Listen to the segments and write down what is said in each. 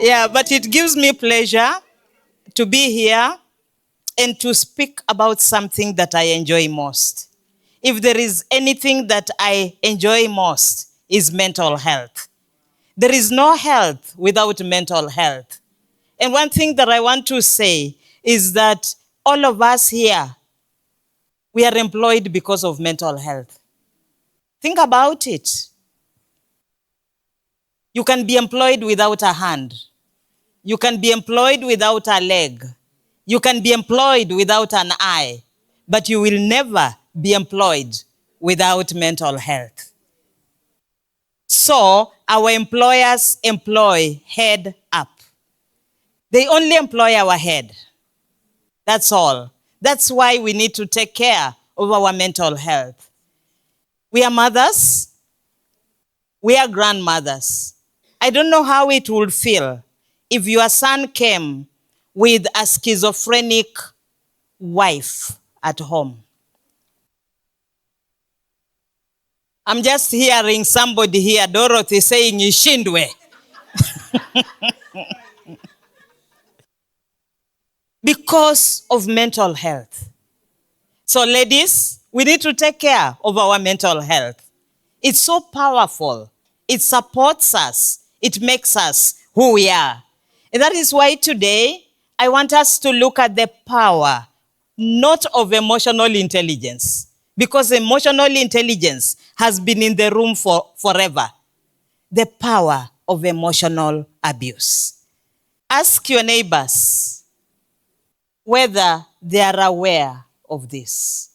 Yeah, but it gives me pleasure to be here and to speak about something that I enjoy most. If there is anything that I enjoy most, is mental health. There is no health without mental health. And one thing that I want to say is that all of us here, we are employed because of mental health. Think about it. You can be employed without a hand. You can be employed without a leg. You can be employed without an eye. But you will never be employed without mental health. So our employers employ head up. They only employ our head. That's all. That's why we need to take care of our mental health. We are mothers. We are grandmothers. I don't know how it would feel if your son came with a schizophrenic wife at home. I'm just hearing somebody here, Dorothy, saying ishindwe. Because of mental health. So ladies, we need to take care of our mental health. It's so powerful. It supports us. It makes us who we are. And that is why today, I want us to look at the power, not of emotional intelligence, because emotional intelligence has been in the room forever. The power of emotional abuse. Ask your neighbors whether they are aware of this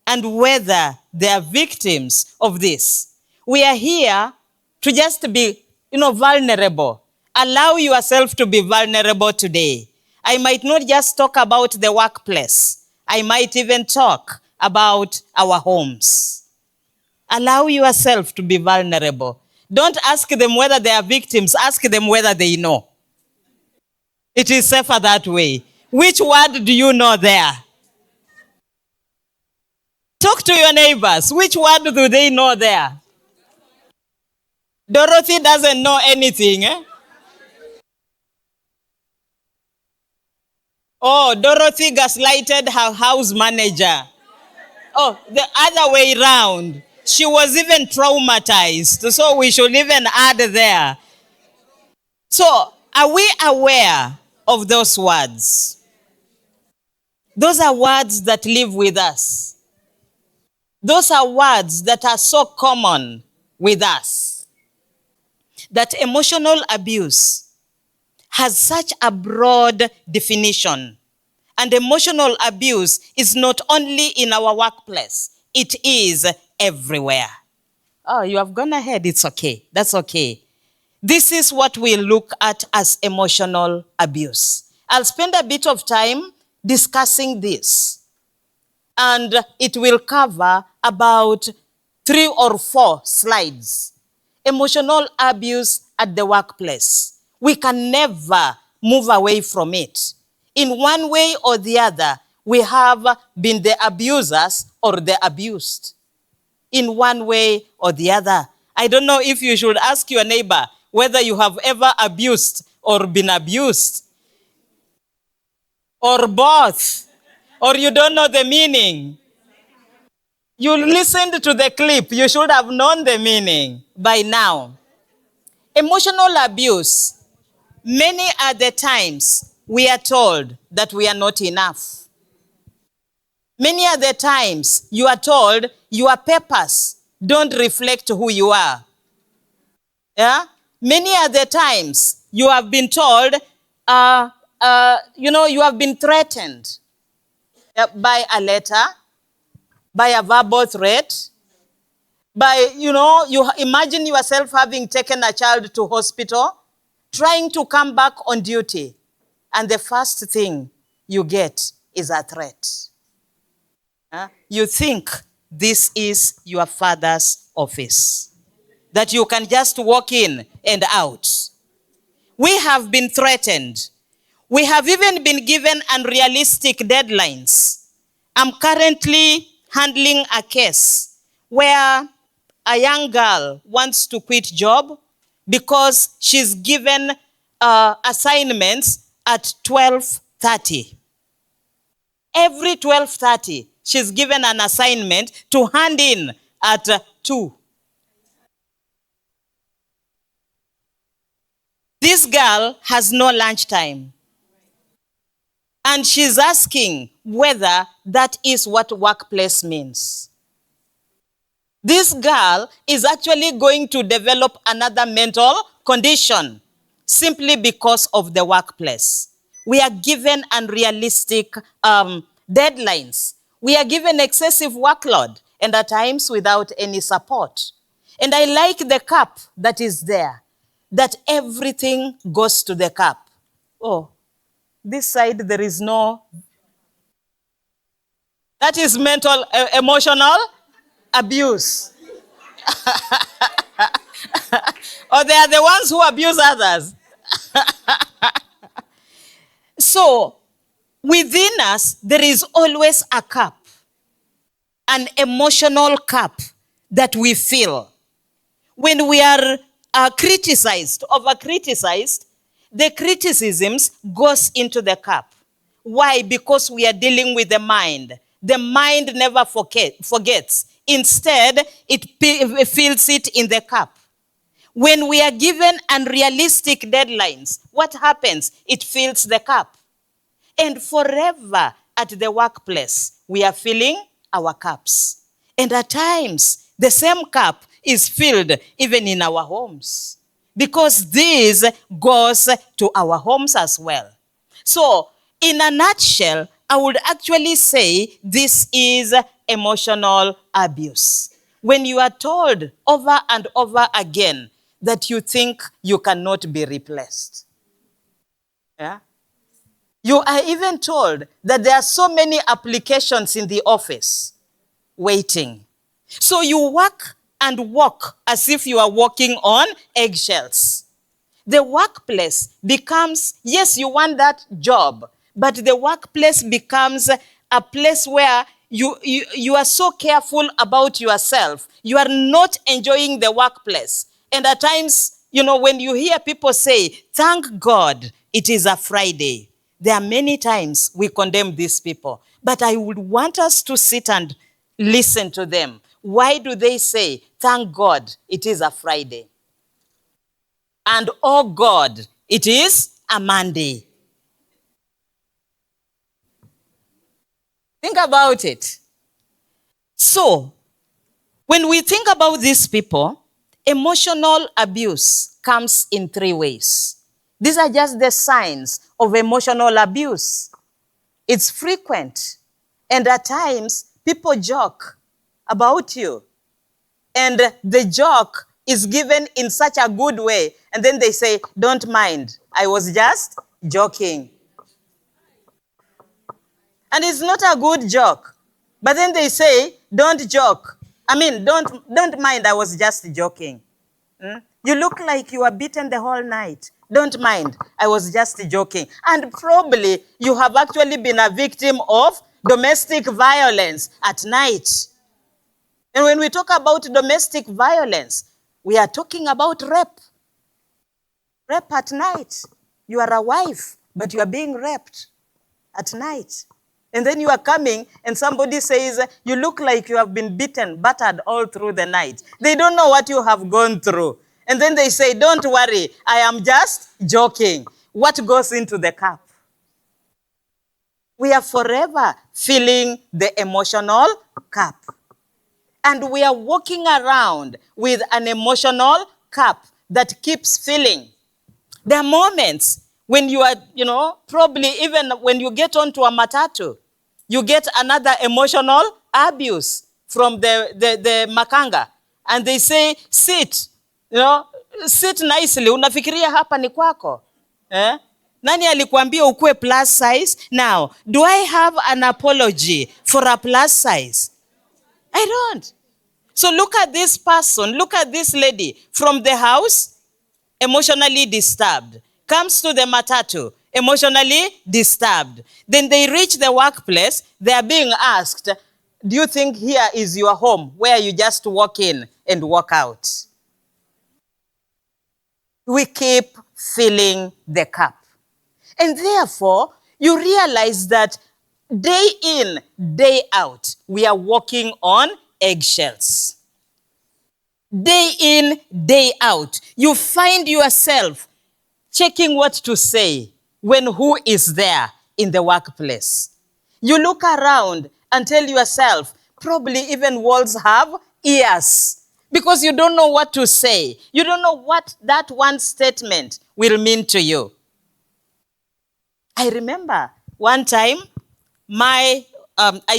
and whether they are victims of this. We are here to just be, vulnerable. Allow yourself to be vulnerable today. I might not just talk about the workplace. I might even talk about our homes. Allow yourself to be vulnerable. Don't ask them whether they are victims. Ask them whether they know. It is safer that way. Which word do you know there? Talk to your neighbors. Which word do they know there? Dorothy doesn't know anything. Oh, Dorothy gaslighted her house manager. Oh, the other way around. She was even traumatized. So we should even add there. So, are we aware of those words? Those are words that live with us. Those are words that are so common with us. That emotional abuse has such a broad definition. And emotional abuse is not only in our workplace, it is everywhere. Oh, you have gone ahead. It's okay. That's okay. This is what we look at as emotional abuse. I'll spend a bit of time discussing this. And it will cover about 3 or 4 slides. Emotional abuse at the workplace. We can never move away from it. In one way or the other, we have been the abusers or the abused. In one way or the other. I don't know if you should ask your neighbor whether you have ever abused or been abused. Or both. Or you don't know the meaning. You listened to the clip. You should have known the meaning by now. Emotional abuse. Many are the times we are told that we are not enough. Many are the times you are told your papers don't reflect who you are. Yeah? Many are the times you have been told, you have been threatened by a letter, by a verbal threat, by, you imagine yourself having taken a child to hospital, trying to come back on duty, and the first thing you get is a threat. You think this is your father's office, that you can just walk in and out. We have been threatened. We have even been given unrealistic deadlines. I'm currently handling a case where a young girl wants to quit job because she's given assignments at 12:30. Every 12:30, she's given an assignment to hand in at 2. This girl has no lunchtime. And she's asking whether that is what workplace means. This girl is actually going to develop another mental condition simply because of the workplace. We are given unrealistic deadlines. We are given excessive workload, and at times without any support. And I like the cap that is there, that everything goes to the cap. Oh, this side there is no. That is mental, emotional abuse. Or they are the ones who abuse others. So, within us, there is always a cap, an emotional cap that we feel. When we are criticized, over-criticized, the criticisms goes into the cap. Why? Because we are dealing with the mind. The mind never forgets. Instead, it fills it in the cap. When we are given unrealistic deadlines, what happens? It fills the cup. And forever at the workplace, we are filling our cups. And at times, the same cup is filled even in our homes. Because this goes to our homes as well. So, in a nutshell, I would actually say this is emotional abuse. When you are told over and over again that you think you cannot be replaced. Yeah? You are even told that there are so many applications in the office waiting. So you work and walk as if you are walking on eggshells. The workplace becomes, yes, you want that job, but the workplace becomes a place where you are so careful about yourself. You are not enjoying the workplace. And at times, when you hear people say, thank God it is a Friday, there are many times we condemn these people. But I would want us to sit and listen to them. Why do they say, thank God it is a Friday? And oh God, it is a Monday. Think about it. So, when we think about these people, emotional abuse comes in 3 ways. These are just the signs of emotional abuse. It's frequent. And at times, people joke about you. And the joke is given in such a good way. And then they say, don't mind, I was just joking. And it's not a good joke. But then they say, don't joke. Don't mind, I was just joking. You look like you were beaten the whole night. Don't mind, I was just joking. And probably you have actually been a victim of domestic violence at night. And when we talk about domestic violence, we are talking about rape. Rape at night. You are a wife, but you are being raped at night. And then you are coming and somebody says, you look like you have been beaten, battered all through the night. They don't know what you have gone through. And then they say, don't worry, I am just joking. What goes into the cup? We are forever filling the emotional cup. And we are walking around with an emotional cup that keeps filling. There are moments when you are, probably even when you get onto a matatu, you get another emotional abuse from the makanga. And they say, sit, sit nicely. Unafikiria hapa ni kwako. Nani alikuambia ukue plus size? Now, do I have an apology for a plus size? I don't. So look at this person, look at this lady from the house, emotionally disturbed, comes to the matatu, emotionally disturbed. Then they reach the workplace, they are being asked, do you think here is your home where you just walk in and walk out? we keep filling the cup. And therefore, you realize that day in, day out, we are walking on eggshells. Day in, day out, you find yourself checking what to say when who is there in the workplace. You look around and tell yourself, probably even walls have ears, because you don't know what to say. You don't know what that one statement will mean to you. I remember one time, I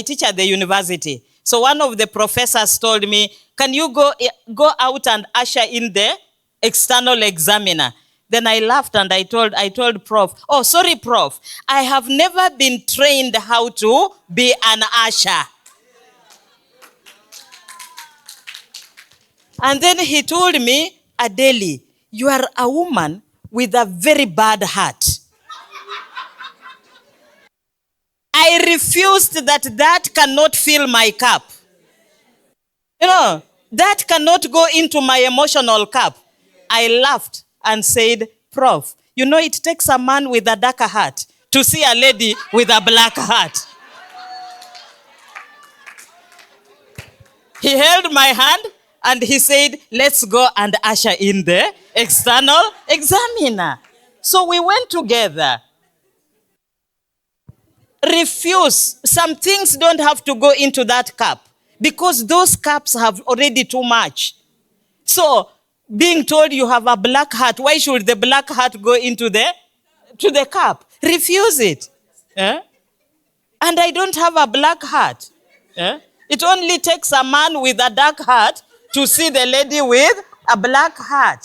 teach at the university. So one of the professors told me, can you go out and usher in the external examiner? Then I laughed and I told Prof, oh, sorry, Prof, I have never been trained how to be an usher. And then he told me, Adeli, you are a woman with a very bad heart. I refused that cannot fill my cup. You know, that cannot go into my emotional cup. I laughed and said, Prof, you know, it takes a man with a darker heart to see a lady with a black heart. He held my hand and he said, let's go and usher in the external examiner. So we went together. Refuse. Some things don't have to go into that cup because those cups have already too much. So being told you have a black heart, why should the black heart go into the cup? Refuse it. Eh? And I don't have a black heart. Eh? It only takes a man with a dark heart to see the lady with a black heart.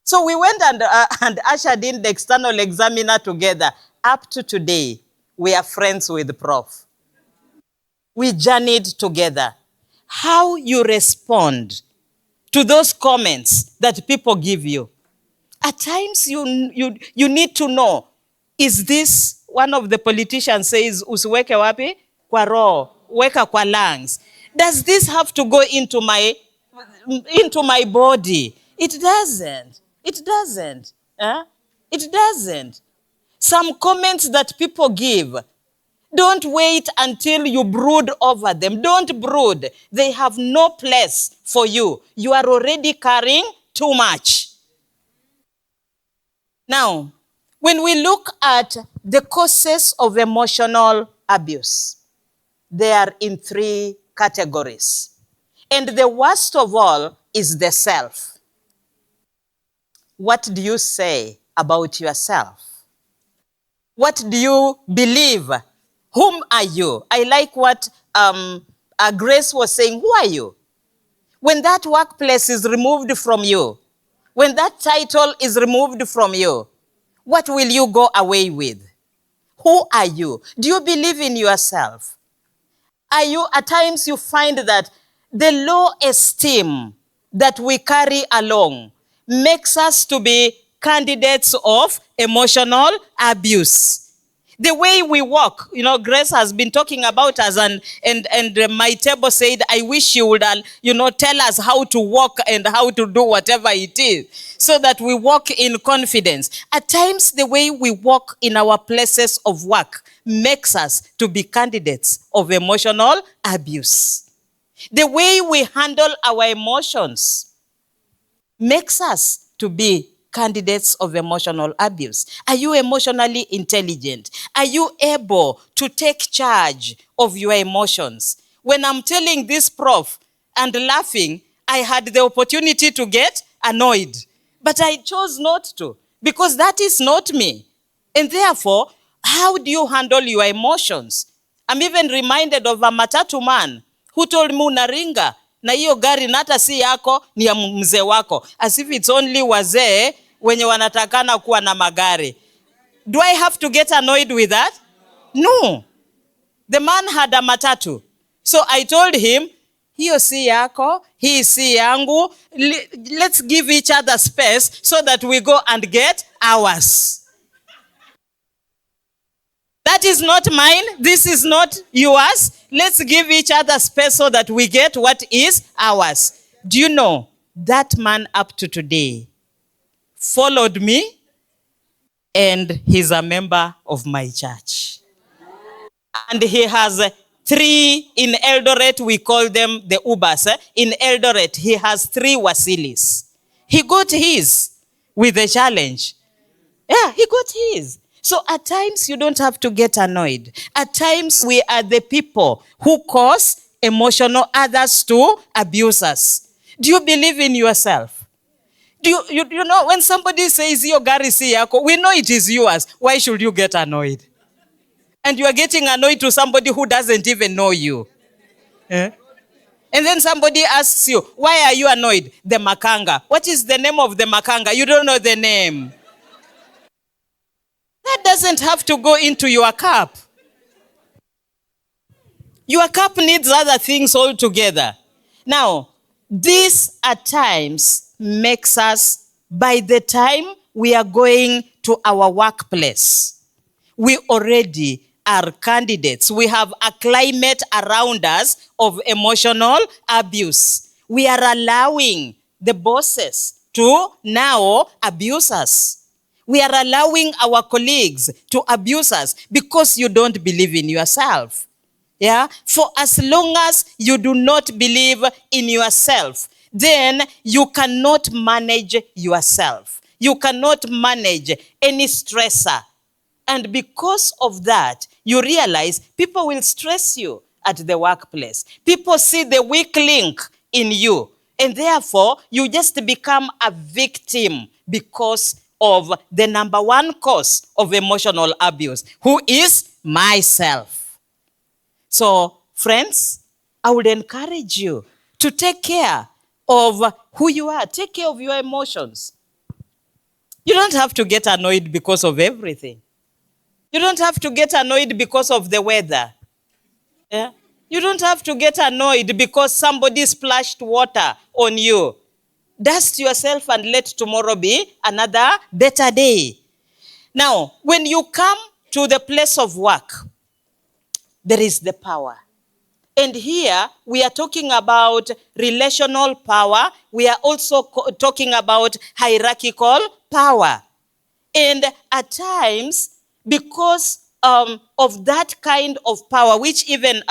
So we went and ushered in the external examiner together. Up to today, we are friends with Prof. We journeyed together. How you respond to those comments that people give you. At times you need to know, is this, one of the politicians says, usiweke wapi? Kwa roho, weka kwa lungs. Does this have to go into my body? It doesn't. It doesn't. It doesn't. Some comments that people give, don't wait until you brood over them. Don't brood. They have no place for you. You are already carrying too much. Now, when we look at the causes of emotional abuse, they are in 3 categories. And the worst of all is the self. What do you say about yourself? What do you believe? Whom are you? I like what Grace was saying. Who are you? When that workplace is removed from you, when that title is removed from you, what will you go away with? Who are you? Do you believe in yourself? Are you, at times you find that the low esteem that we carry along makes us to be candidates of emotional abuse. The way we walk, you know, Grace has been talking about us, and my table said, I wish you would, tell us how to walk and how to do whatever it is, so that we walk in confidence. At times, the way we walk in our places of work makes us to be candidates of emotional abuse. The way we handle our emotions makes us to be candidates of emotional abuse. Are you emotionally intelligent? Are you able to take charge of your emotions? When I'm telling this prof and laughing, I had the opportunity to get annoyed, but I chose not to, because that is not me. And therefore, how do you handle your emotions? I'm even reminded of a matatu man who told me, unaringa na hiyo gari nata si yako, ni ya mzee wako, as if it's only wazee wenye wanatakana kuwa na magari. Do I have to get annoyed with that? No. The man had a matatu. So I told him, hiyo si yako, hii si yangu, let's give each other space so that we go and get ours. That is not mine, this is not yours. Let's give each other space so that we get what is ours. Do you know, that man up to today, followed me, and he's a member of my church. And he has three in Eldoret, we call them the Ubas. In Eldoret, he has three Wasilis. He got his with the challenge. Yeah, he got his. So at times you don't have to get annoyed. At times we are the people who cause emotional others to abuse us. Do you believe in yourself? Do you know when somebody says your gari si yako, we know it is yours. Why should you get annoyed? And you are getting annoyed to somebody who doesn't even know you. Eh? And then somebody asks you, why are you annoyed? The makanga. What is the name of the makanga? You don't know the name. That doesn't have to go into your cup. Your cup needs other things altogether. Now, this at times makes us, by the time we are going to our workplace, we already are candidates. We have a climate around us of emotional abuse. We are allowing the bosses to now abuse us. We are allowing our colleagues to abuse us because you don't believe in yourself. Yeah? For as long as you do not believe in yourself, then you cannot manage yourself. You cannot manage any stressor. And because of that, you realize people will stress you at the workplace. People see the weak link in you. And therefore, you just become a victim because of the number one cause of emotional abuse, who is myself. So, friends, I would encourage you to take care of who you are. Take care of your emotions. You don't have to get annoyed because of everything. You don't have to get annoyed because of the weather. Yeah? You don't have to get annoyed because somebody splashed water on you. Dust yourself and let tomorrow be another better day. Now, when you come to the place of work, there is the power. And here we are talking about relational power. We are also talking about hierarchical power. And at times, because of that kind of power, which even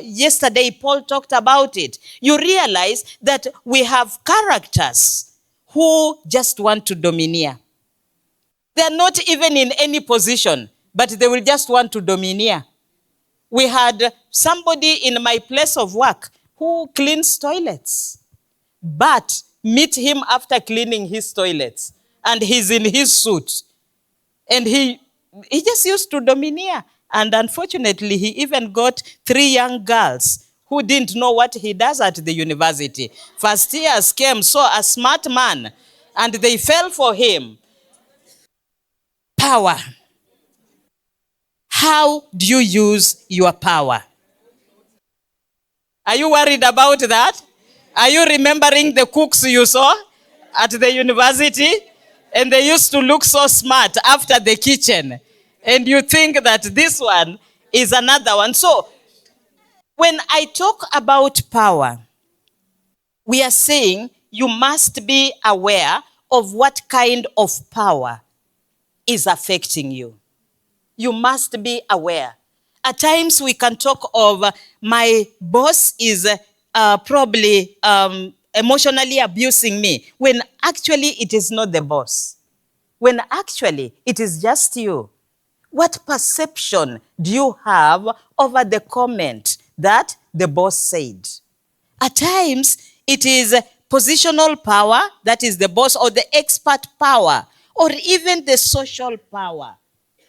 yesterday Paul talked about it, you realize that we have characters who just want to domineer. They're not even in any position, but they will just want to domineer. We had somebody in my place of work who cleans toilets, but meet him after cleaning his toilets, and he's in his suit. And he just used to domineer. And unfortunately, he even got 3 young girls who didn't know what he does at the university. First years came, saw a smart man, and they fell for him. Power. How do you use your power? Are you worried about that? Are you remembering the cooks you saw at the university? And they used to look so smart after the kitchen. And you think that this one is another one. So, when I talk about power, we are saying you must be aware of what kind of power is affecting you. You must be aware. At times we can talk of my boss is probably emotionally abusing me, when actually it is not the boss. When actually it is just you. What perception do you have over the comment that the boss said? At times it is positional power, that is the boss, or the expert power, or even the social power.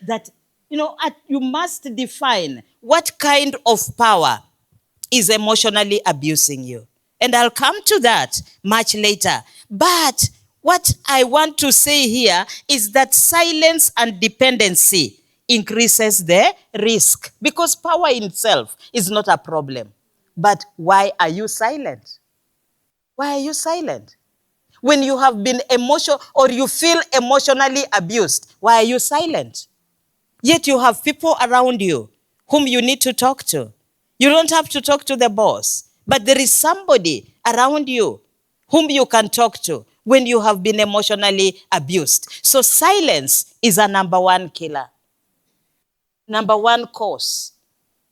That, you must define what kind of power is emotionally abusing you. And I'll come to that much later. But what I want to say here is that silence and dependency increases the risk, because power in itself is not a problem. But why are you silent? Why are you silent? When you have been emotional or you feel emotionally abused, why are you silent? Yet you have people around you whom you need to talk to. You don't have to talk to the boss, but there is somebody around you whom you can talk to. when you have been emotionally abused. So silence is a number one killer, number one cause,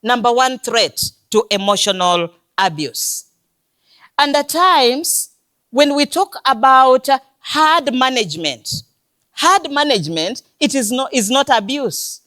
number one threat to emotional abuse. And at times, when we talk about hard management, it is not abuse.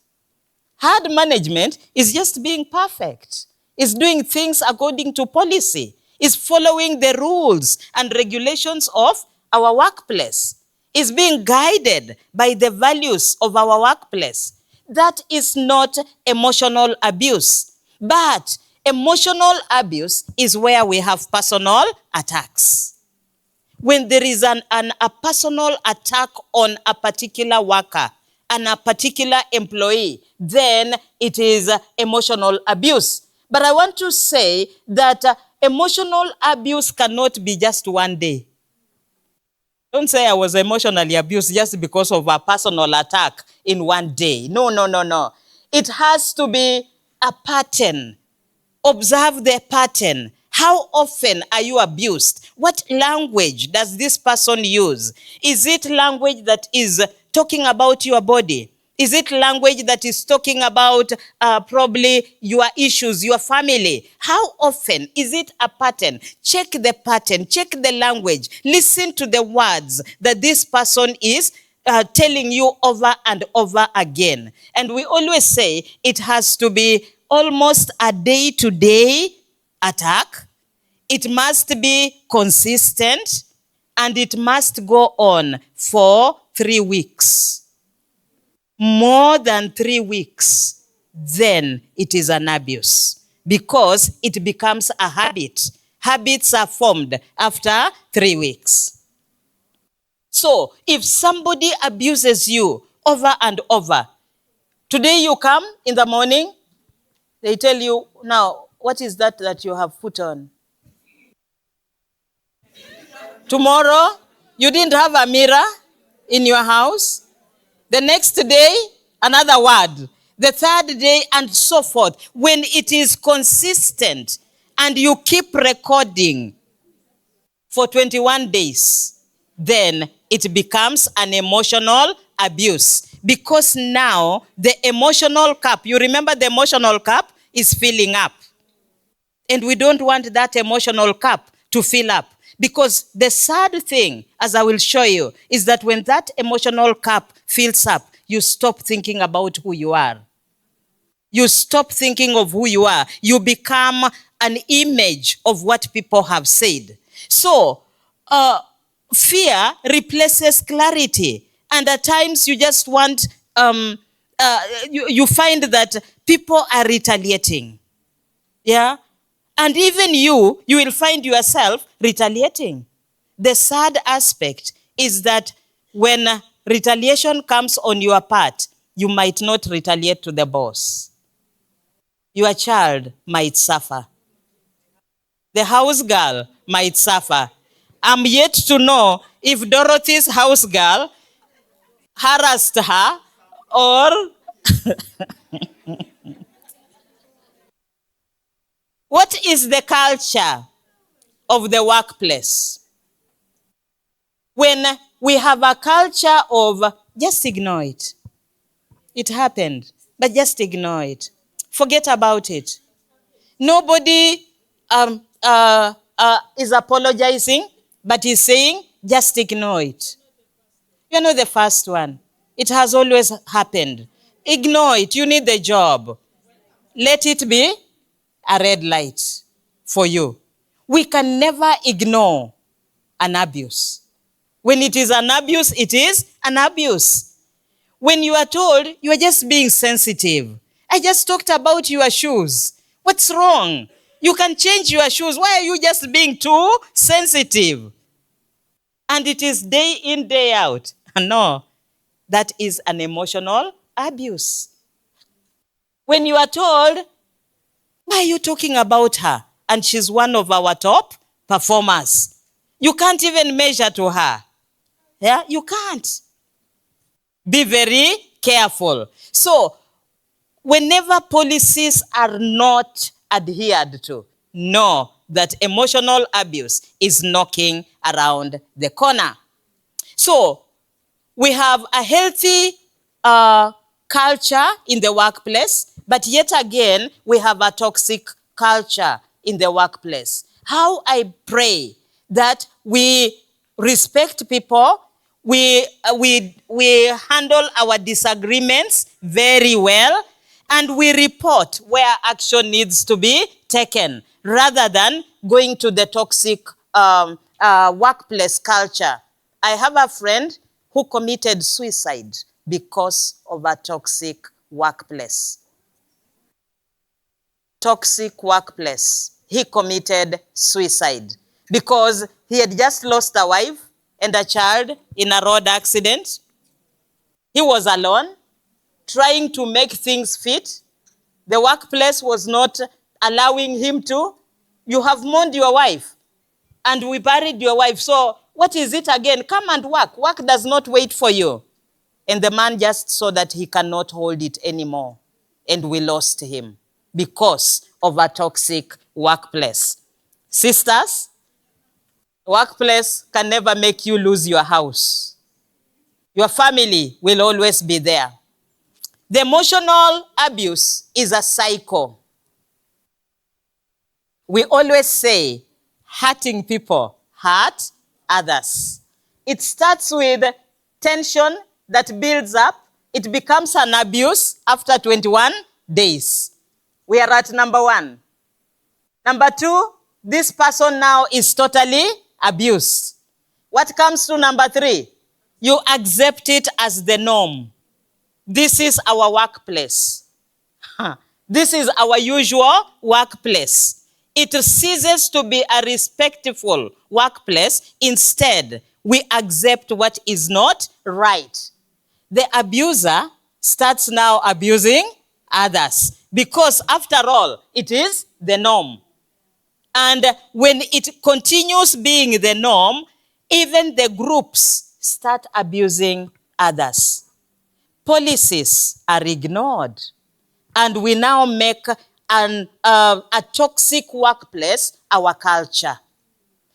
Hard management is just being perfect, is doing things according to policy, is following the rules and regulations of our workplace, is being guided by the values of our workplace. That is not emotional abuse. But emotional abuse is where we have personal attacks. When there is a personal attack on a particular worker and a particular employee, then it is emotional abuse. But I want to say that emotional abuse cannot be just one day. Don't say I was emotionally abused just because of a personal attack in one day. No, no, no, no. It has to be a pattern. Observe the pattern. How often are you abused? What language does this person use? Is it language that is talking about your body? Is it language that is talking about probably your issues, your family? How often? Is it a pattern? Check the pattern, check the language. Listen to the words that this person is telling you over and over again. And we always say it has to be almost a day-to-day attack. It must be consistent, and it must go on for 3 weeks. More than 3 weeks, then it is an abuse, because it becomes a habit. Habits are formed after 3 weeks. So if somebody abuses you over and over, today you come in the morning, they tell you, now, what is that you have put on? Tomorrow, you didn't have a mirror in your house. The next day, another word. The third day, and so forth. When it is consistent and you keep recording for 21 days, then it becomes an emotional abuse. Because now the emotional cup, you remember the emotional cup is filling up. And we don't want that emotional cup to fill up. Because the sad thing, as I will show you, is that when that emotional cup fills up, you stop thinking about who you are. You stop thinking of who you are. You become an image of what people have said. So, fear replaces clarity. And at times you just want, you find that people are retaliating. Yeah? And even you will find yourself retaliating. The sad aspect is that when retaliation comes on your part, you might not retaliate to the boss. Your child might suffer. The house girl might suffer. I'm yet to know if Dorothy's house girl harassed her or what is the culture of the workplace? When we have a culture of just ignore it. It happened, but just ignore it. Forget about it. Nobody is apologizing, but is saying just ignore it. You're not the first one. It has always happened. Ignore it. You need the job. Let it be a red light for you. We can never ignore an abuse. When it is an abuse, it is an abuse. When you are told you are just being sensitive. I just talked about your shoes. What's wrong? You can change your shoes. Why are you just being too sensitive? And it is day in, day out. No, that is an emotional abuse. When you are told, why are you talking about her? And she's one of our top performers. You can't even measure to her. Yeah, you can't. Be very careful. So, whenever policies are not adhered to, know that emotional abuse is knocking around the corner. So we have a healthy culture in the workplace, but yet again, we have a toxic culture in the workplace. How I pray that we respect people, we handle our disagreements very well, and we report where action needs to be taken, rather than going to the toxic workplace culture. I have a friend who committed suicide because of a toxic workplace. Toxic workplace. He committed suicide because he had just lost a wife and a child in a road accident. He was alone, trying to make things fit. The workplace was not allowing him to. You have mourned your wife, and we buried your wife. So what is it again? Come and work. Work does not wait for you. And the man just saw that he cannot hold it anymore. And we lost him because of a toxic workplace. Sisters, workplace can never make you lose your house. Your family will always be there. The emotional abuse is a cycle. We always say, hurting people hurt others. It starts with tension that builds up. It becomes an abuse after 21 days. We are at number 1. Number 2, this person now is totally abused. What comes to number 3? You accept it as the norm. This is our workplace. This is our usual workplace. It ceases to be a respectful workplace. Instead, we accept what is not right. The abuser starts now abusing others because, after all, it is the norm. And when it continues being the norm, even the groups start abusing others. Policies are ignored, and we now make a toxic workplace our culture.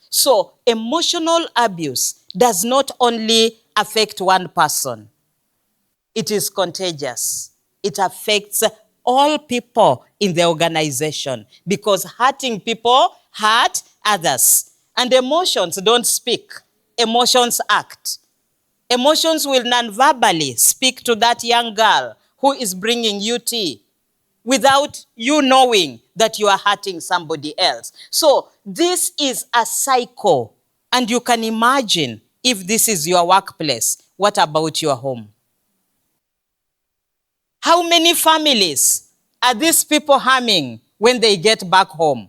So emotional abuse does not only affect one person. It is contagious. It affects all people in the organization, because hurting people hurt others. And emotions don't speak. Emotions act. Emotions will non-verbally speak to that young girl who is bringing you tea without you knowing that you are hurting somebody else. So this is a cycle. And you can imagine, if this is your workplace, what about your home? How many families are these people harming when they get back home?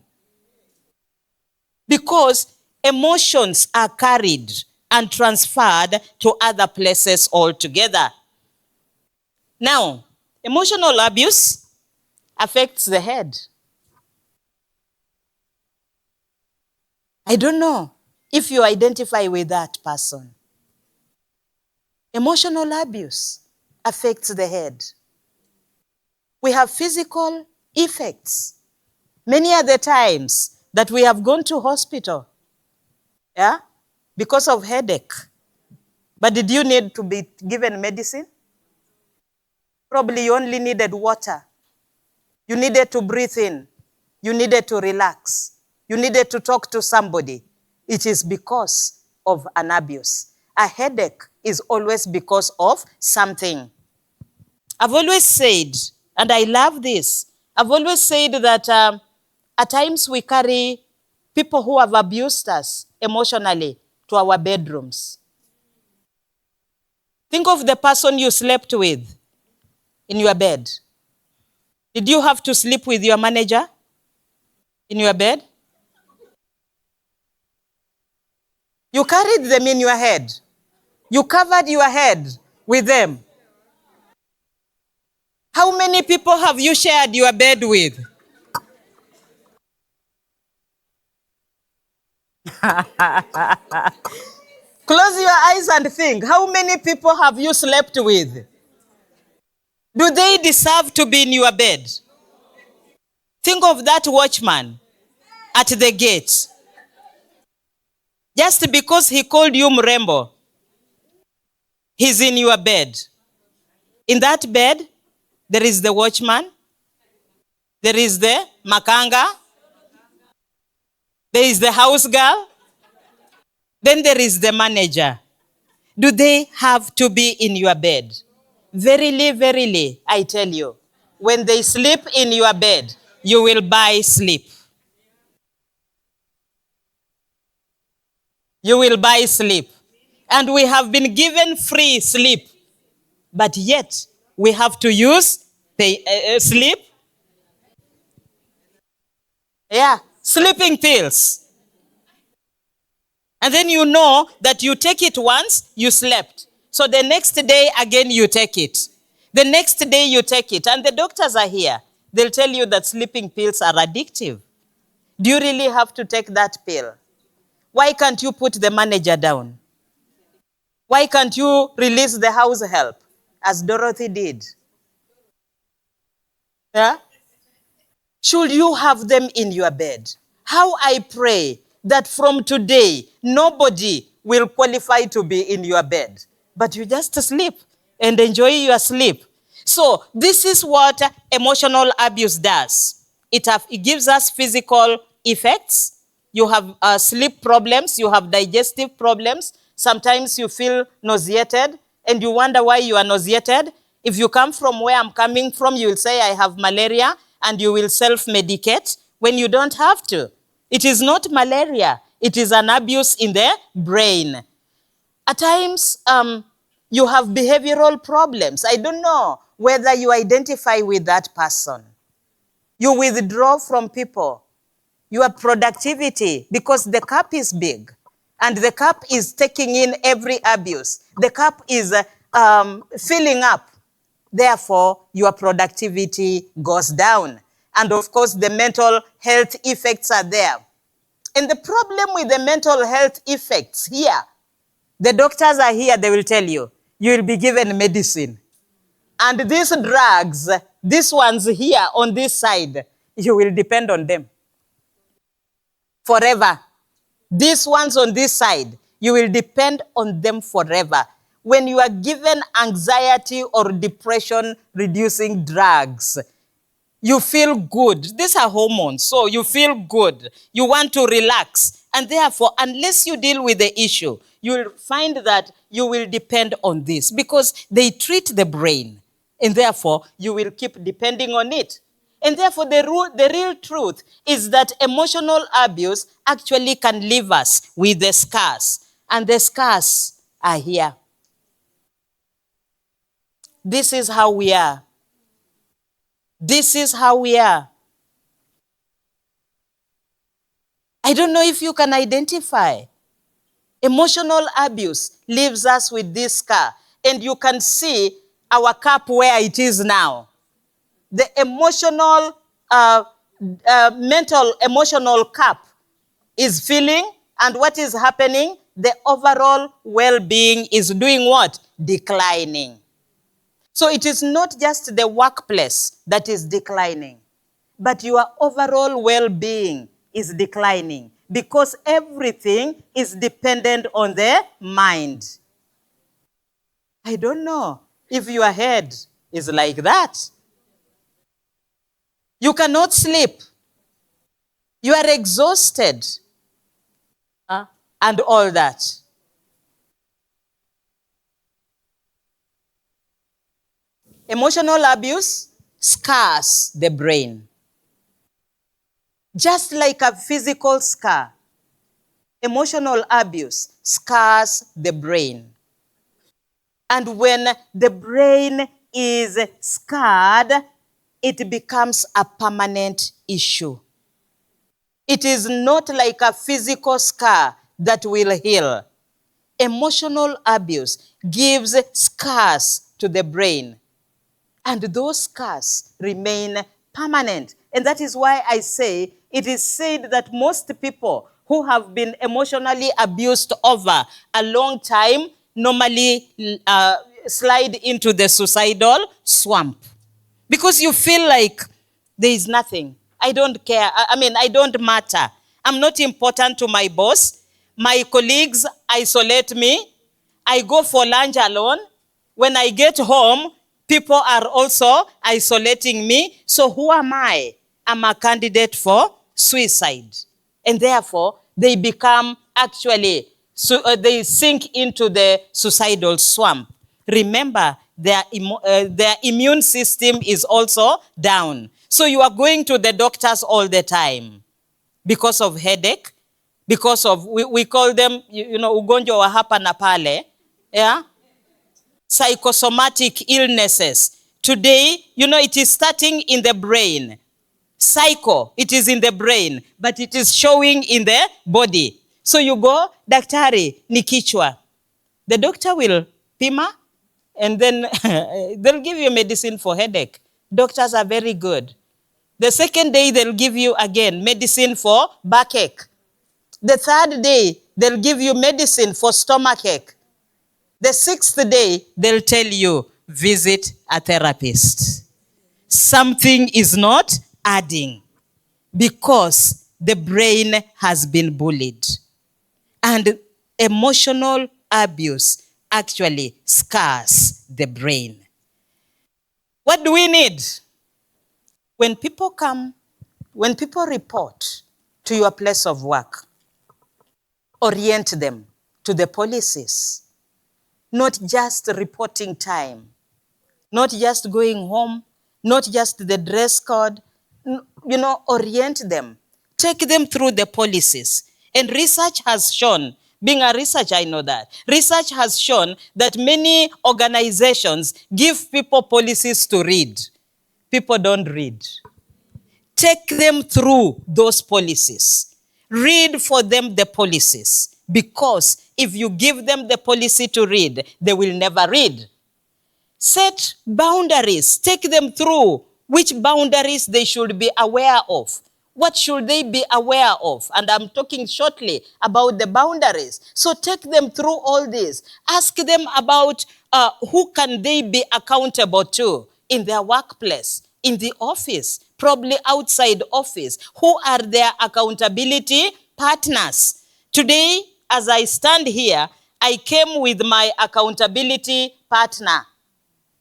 Because emotions are carried and transferred to other places altogether. Now, emotional abuse affects the head. I don't know if you identify with that person. Emotional abuse affects the head. We have physical effects. Many are the times that we have gone to hospital, because of headache. But did you need to be given medicine? Probably you only needed water. You needed to breathe in. You needed to relax. You needed to talk to somebody. It is because of an abuse. A headache is always because of something. I've always said, and I love this, I've always said that at times we carry people who have abused us emotionally to our bedrooms. Think of the person you slept with in your bed. Did you have to sleep with your manager in your bed? You carried them in your head. You covered your head with them. How many people have you shared your bed with? Close your eyes and think. How many people have you slept with? Do they deserve to be in your bed? Think of that watchman at the gate. Just because he called you Mrembo, He's in your bed. In that bed, there is the watchman, there is the makanga, there is the house girl, then there is the manager. Do they have to be in your bed? Verily, verily, I tell you, when they sleep in your bed, you will buy sleep. You will buy sleep. And we have been given free sleep, but yet we have to use sleep. Yeah, sleeping pills. And then you know that you take it once, you slept. So the next day again you take it. The next day you take it. And the doctors are here. They'll tell you that sleeping pills are addictive. Do you really have to take that pill? Why can't you put the manager down? Why can't you release the house help, as Dorothy did? Yeah? Should you have them in your bed? How I pray that from today, nobody will qualify to be in your bed, but you just sleep and enjoy your sleep. So this is what emotional abuse does. It gives us physical effects. You have sleep problems, you have digestive problems. Sometimes you feel nauseated and you wonder why you are nauseated. If you come from where I'm coming from, you will say, I have malaria, and you will self-medicate when you don't have to. It is not malaria. It is an abuse in the brain. At times, you have behavioral problems. I don't know whether you identify with that person. You withdraw from people. Your productivity, because the cup is big, and the cup is taking in every abuse. The cup is filling up. Therefore, your productivity goes down. And of course, the mental health effects are there. And the problem with the mental health effects here, the doctors are here, they will tell you, you will be given medicine. And these drugs, these ones here on this side, you will depend on them forever. These ones on this side, you will depend on them forever. When you are given anxiety or depression reducing drugs, you feel good. These are hormones, so you feel good. You want to relax. And therefore, unless you deal with the issue, you will find that you will depend on this because they treat the brain. And therefore, you will keep depending on it. And therefore, the real truth is that emotional abuse actually can leave us with the scars. And the scars are here. This is how we are. This is how we are. I don't know if you can identify. Emotional abuse leaves us with this scar. And you can see our cup where it is now. The emotional, mental, emotional cup is filling. And what is happening? The overall well-being is doing what? Declining. So it is not just the workplace that is declining, but your overall well-being is declining because everything is dependent on the mind. I don't know if your head is like that. You cannot sleep. You are exhausted. And all that. Emotional abuse scars the brain. Just like a physical scar, emotional abuse scars the brain. And when the brain is scarred, it becomes a permanent issue. It is not like a physical scar that will heal. Emotional abuse gives scars to the brain. And those scars remain permanent. And that is why I say, it is said that most people who have been emotionally abused over a long time normally slide into the suicidal swamp. Because you feel like there is nothing. I don't care. I don't matter. I'm not important to my boss. My colleagues isolate me. I go for lunch alone. When I get home, people are also isolating me. So who am I? I'm a candidate for suicide. And therefore, they become actually, they sink into the suicidal swamp. Remember, their immune system is also down. So you are going to the doctors all the time because of headache, because of, we call them, ugonjwa wa hapa na pale, yeah? Psychosomatic illnesses. Today, it is starting in the brain. Psycho, it is in the brain, but it is showing in the body. So you go, daktari, ni kichwa. The doctor will pima, and then they'll give you medicine for headache. Doctors are very good. The second day, they'll give you again medicine for backache. The third day, they'll give you medicine for stomachache. The sixth day, they'll tell you, visit a therapist. Something is not adding because the brain has been bullied. And emotional abuse actually scars the brain. What do we need? When people report to your place of work, orient them to the policies, not just reporting time, not just going home, not just the dress code, orient them. Take them through the policies. And research has shown, being a researcher, I know that. Research has shown that many organizations give people policies to read. People don't read. Take them through those policies. Read for them the policies. Because if you give them the policy to read, they will never read. Set boundaries. Take them through which boundaries they should be aware of. What should they be aware of? And I'm talking shortly about the boundaries. So take them through all this. Ask them about who can they be accountable to in their workplace, in the office, probably outside office. Who are their accountability partners? Today, as I stand here, I came with my accountability partner.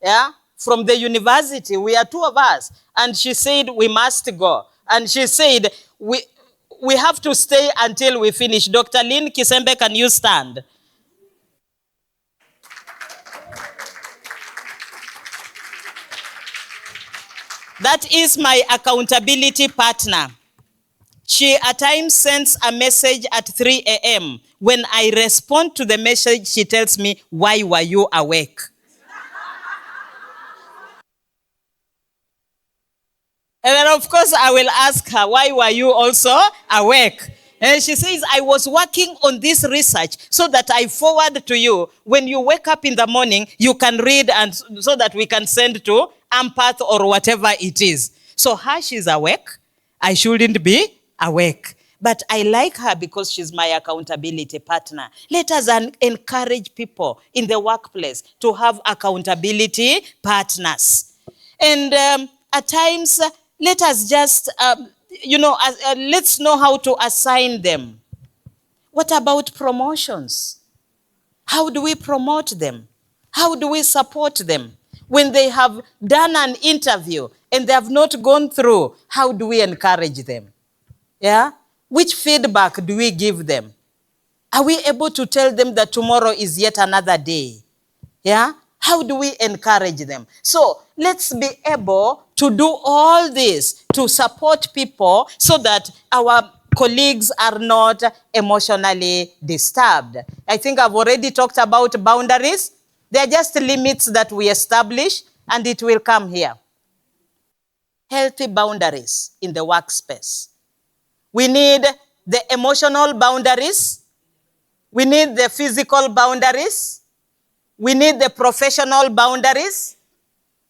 Yeah, from the university. We are two of us. And she said, we must go. And she said, we have to stay until we finish. Dr. Lynn Kisembe, can you stand? That is my accountability partner. She at times sends a message at 3 a.m. When I respond to the message, she tells me, why were you awake? And then, of course, I will ask her, why were you also awake? And she says, I was working on this research so that I forward to you. When you wake up in the morning, you can read, and so that we can send to Empath or whatever it is. So her, she's awake. I shouldn't be awake. But I like her because she's my accountability partner. Let us encourage people in the workplace to have accountability partners. And at times, let us just, let's know how to assign them. What about promotions? How do we promote them? How do we support them? When they have done an interview and they have not gone through, how do we encourage them? Yeah? Which feedback do we give them? Are we able to tell them that tomorrow is yet another day? Yeah? How do we encourage them? So let's be able to do all this to support people so that our colleagues are not emotionally disturbed. I think I've already talked about boundaries. They're just limits that we establish, and it will come here. Healthy boundaries in the workspace. We need the emotional boundaries. We need the physical boundaries. We need the professional boundaries.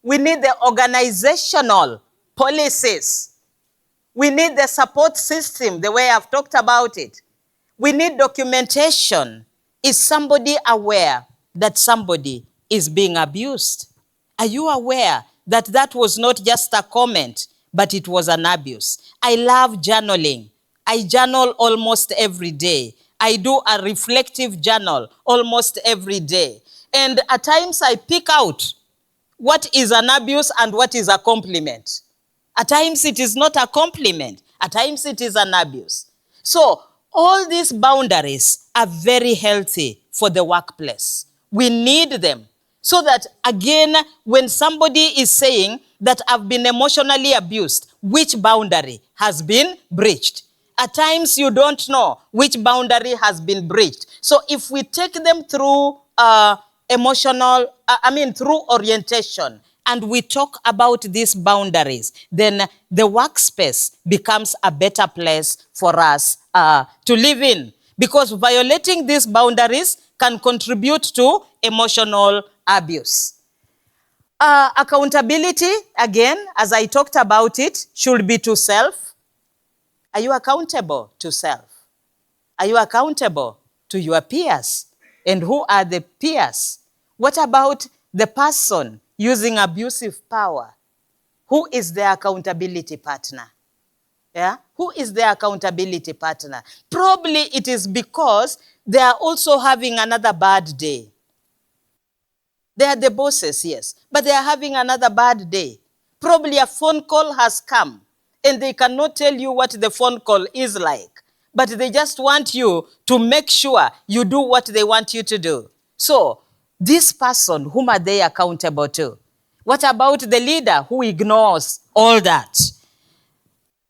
We need the organizational policies. We need the support system, the way I've talked about it. We need documentation. Is somebody aware that somebody is being abused? Are you aware that that was not just a comment, but it was an abuse? I love journaling. I journal almost every day. I do a reflective journal almost every day. And at times I pick out what is an abuse and what is a compliment. At times it is not a compliment. At times it is an abuse. So all these boundaries are very healthy for the workplace. We need them so that, again, when somebody is saying that I've been emotionally abused, which boundary has been breached? At times you don't know which boundary has been breached. So if we take them through through orientation, and we talk about these boundaries, then the workspace becomes a better place for us to live in. Because violating these boundaries can contribute to emotional abuse. Accountability, again, as I talked about it, should be to self. Are you accountable to self? Are you accountable to your peers? And who are the peers? What about the person using abusive power? Who is the accountability partner? Yeah? Who is the accountability partner? Probably it is because they are also having another bad day. They are the bosses, yes, but they are having another bad day. Probably a phone call has come and they cannot tell you what the phone call is like, but they just want you to make sure you do what they want you to do. So this person, whom are they accountable to? What about the leader who ignores all that?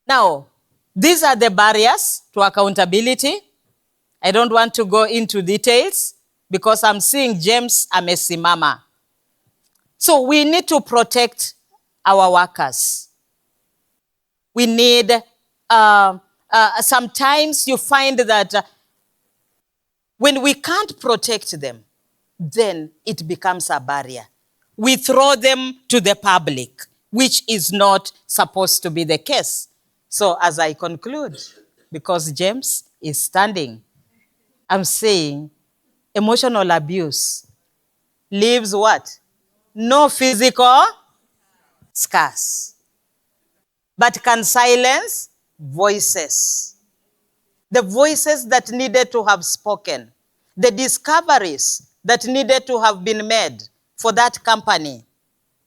Now, these are the barriers to accountability. I don't want to go into details because I'm seeing James amesimama. So we need to protect our workers. We need, sometimes you find that when we can't protect them, then it becomes a barrier. We throw them to the public, which is not supposed to be the case. So as I conclude, because James is standing, I'm saying emotional abuse leaves what? No physical scars, but can silence voices. The voices that needed to have spoken, the discoveries that needed to have been made for that company.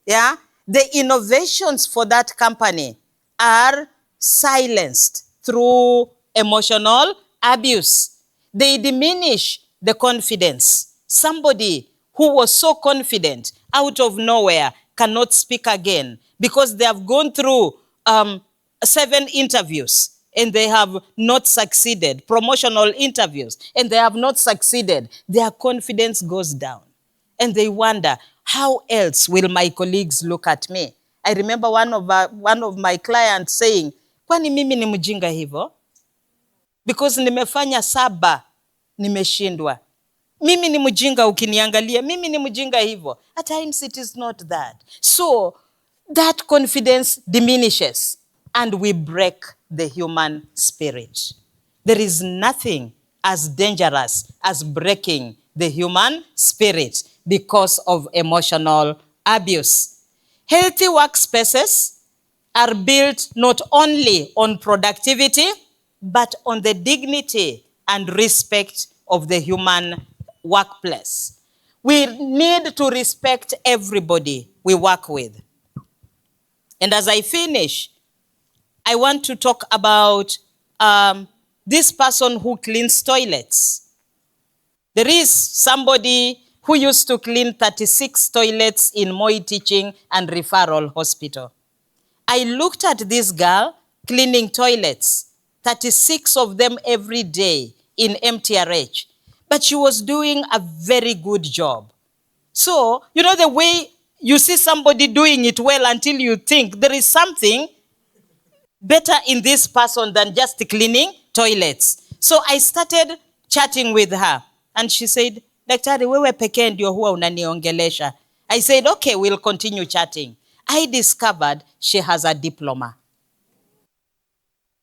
Yeah? The innovations for that company are silenced through emotional abuse. They diminish the confidence. Somebody who was so confident out of nowhere cannot speak again because they have gone through 7 interviews and they have not succeeded, promotional interviews, and they have not succeeded. Their confidence goes down. And they wonder, how else will my colleagues look at me? I remember one of my clients saying, kwani mimi ni mjinga hivo? Because nimefanya 7, nimeshindwa. Mimi ni mjinga ukiniangalia, mimi ni mjinga hivo. At times it is not that. So that confidence diminishes and we break the human spirit. There is nothing as dangerous as breaking the human spirit because of emotional abuse. Healthy workspaces are built not only on productivity, but on the dignity and respect of the human workplace. We need to respect everybody we work with. And as I finish, I want to talk about this person who cleans toilets. There is somebody who used to clean 36 toilets in Moi Teaching and Referral Hospital. I looked at this girl cleaning toilets, 36 of them every day in MTRH, but she was doing a very good job. So, you know the way you see somebody doing it well until you think there is something better in this person than just cleaning toilets. So I started chatting with her and she said, Daktari, wewe pekee ndio huwa unaniongelesha. I said, okay, we'll continue chatting. I discovered she has a diploma.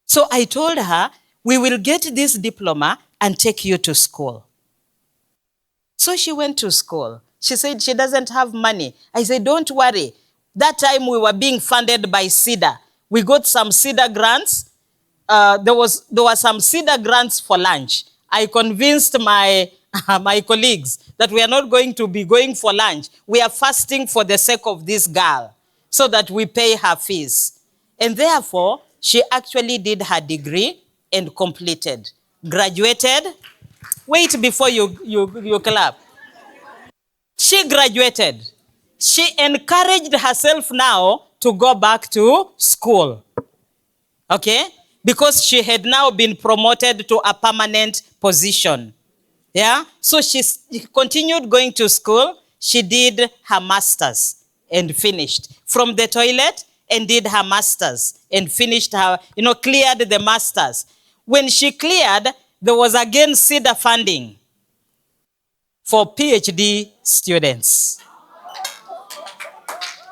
So I told her, we will get this diploma and take you to school. So she went to school. She said she doesn't have money. I said, don't worry. That time we were being funded by CEDA. We got some CEDA grants. There were some CEDA grants for lunch. I convinced my my colleagues that we are not going to be going for lunch. We are fasting for the sake of this girl so that we pay her fees. And therefore, she actually did her degree and completed, graduated. Wait before you clap. She graduated. She encouraged herself now to go back to school. Okay? Because she had now been promoted to a permanent position. Yeah? So she continued going to school. She did her master's and finished. From the toilet and did her master's and finished her, cleared the master's. When she cleared, there was again CEDA funding for PhD students.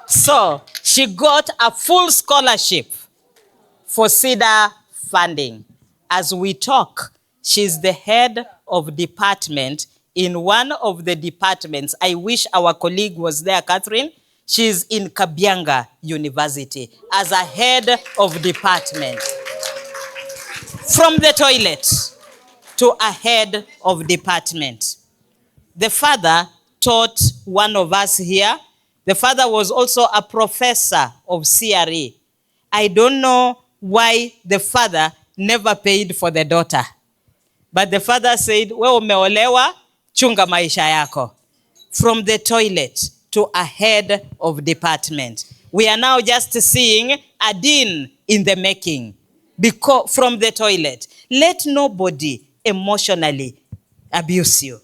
So she got a full scholarship for CEDA funding. As we talk, she's the head of department in one of the departments. I wish our colleague was there, Catherine. She's in Kabianga University as a head of department. From the toilet to a head of department. The father taught one of us here. The father was also a professor of CRE. I don't know why the father never paid for the daughter. But the father said, wewe umeolewa, chunga maisha yako. From the toilet to a head of department. We are now just seeing a dean in the making. Because from the toilet. Let nobody emotionally abuse you.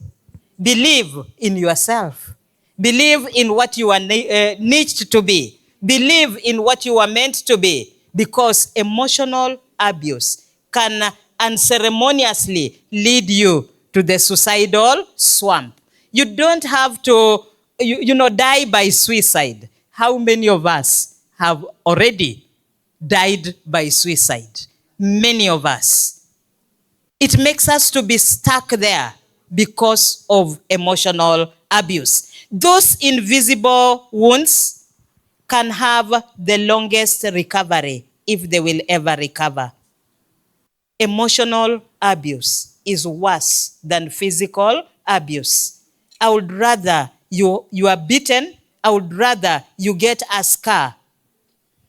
Believe in yourself. Believe in what you are niched to be. Believe in what you are meant to be. Because emotional abuse can unceremoniously lead you to the suicidal swamp. You don't have to, die by suicide. How many of us have already died by suicide? Many of us. It makes us to be stuck there because of emotional abuse. Those invisible wounds can have the longest recovery if they will ever recover. Emotional abuse is worse than physical abuse. I would rather you are beaten. I would rather you get a scar.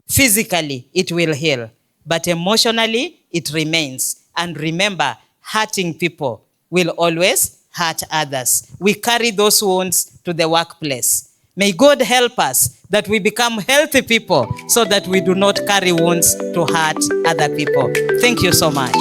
Physically, it will heal. But emotionally, it remains. And remember, hurting people will always hurt others. We carry those wounds to the workplace. May God help us that we become healthy people so that we do not carry wounds to hurt other people. Thank you so much.